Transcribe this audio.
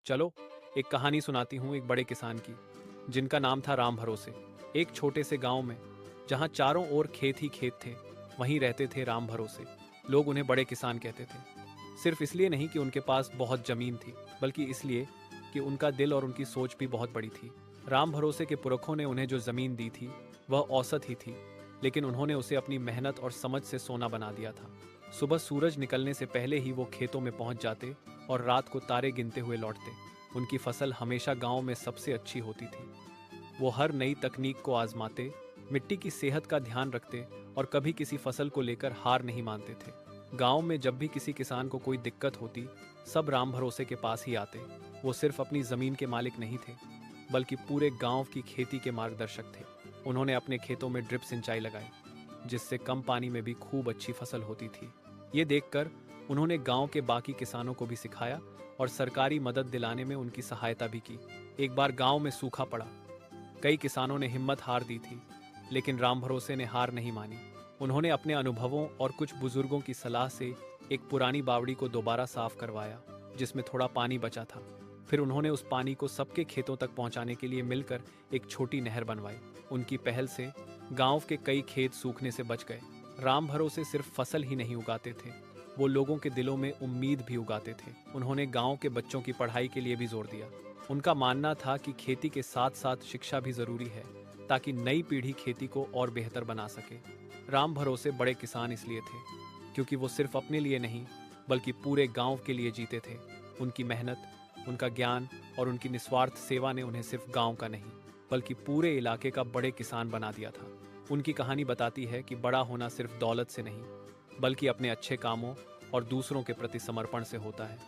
चलो एक कहानी सुनाती हूँ एक बड़े किसान की, जिनका नाम था राम भरोसे। एक छोटे से गांव में, जहाँ चारों ओर खेत ही खेत थे, वहीं रहते थे राम भरोसे। लोग उन्हें बड़े किसान कहते थे, सिर्फ इसलिए नहीं कि उनके पास बहुत जमीन थी, बल्कि इसलिए कि उनका दिल और उनकी सोच भी बहुत बड़ी थी। राम भरोसे के पुरखों ने उन्हें जो जमीन दी थी वह औसत ही थी, लेकिन उन्होंने उसे अपनी मेहनत और समझ से सोना बना दिया था। सुबह सूरज निकलने से पहले ही वो खेतों में पहुंच जाते और रात को तारे गिनते हुए लौटते। उनकी फसल हमेशा गांव में सबसे अच्छी होती थी। वो हर नई तकनीक को आजमाते, मिट्टी की सेहत का ध्यान रखते और कभी किसी फसल को लेकर हार नहीं मानते थे। गांव में जब भी किसी किसान को कोई दिक्कत होती, सब राम भरोसे के पास ही आते। वो सिर्फ अपनी जमीन के मालिक नहीं थे, बल्कि पूरे गांव की खेती के मार्गदर्शक थे। उन्होंने अपने खेतों में ड्रिप सिंचाई लगाई, जिससे कम पानी में भी खूब अच्छी फसल होती थी। ये देखकर उन्होंने गांव के बाकी किसानों को भी सिखाया और सरकारी मदद दिलाने में उनकी सहायता भी की। एक बार गांव में सूखा पड़ा। कई किसानों ने हिम्मत हार दी थी, लेकिन राम भरोसे ने हार नहीं मानी। उन्होंने अपने अनुभवों और कुछ बुजुर्गों की सलाह से एक पुरानी बावड़ी को दोबारा साफ करवाया, जिसमें थोड़ा पानी बचा था। फिर उन्होंने उस पानी को सबके खेतों तक पहुंचाने के लिए मिलकर एक छोटी नहर बनवाई। उनकी पहल से गांव के कई खेत सूखने से बच गए। राम भरोसे सिर्फ फसल ही नहीं उगाते थे, वो लोगों के दिलों में उम्मीद भी उगाते थे। उन्होंने गांव के बच्चों की पढ़ाई के लिए भी जोर दिया। उनका मानना था कि खेती के साथ साथ शिक्षा भी जरूरी है, ताकि नई पीढ़ी खेती को और बेहतर बना सके। राम भरोसे बड़े किसान इसलिए थे क्योंकि वो सिर्फ अपने लिए नहीं, बल्कि पूरे गांव के लिए जीते थे। उनकी मेहनत, उनका ज्ञान और उनकी निस्वार्थ सेवा ने उन्हें सिर्फ गांव का नहीं, बल्कि पूरे इलाके का बड़े किसान बना दिया था। उनकी कहानी बताती है कि बड़ा होना सिर्फ दौलत से नहीं, बल्कि अपने अच्छे कामों और दूसरों के प्रति समर्पण से होता है।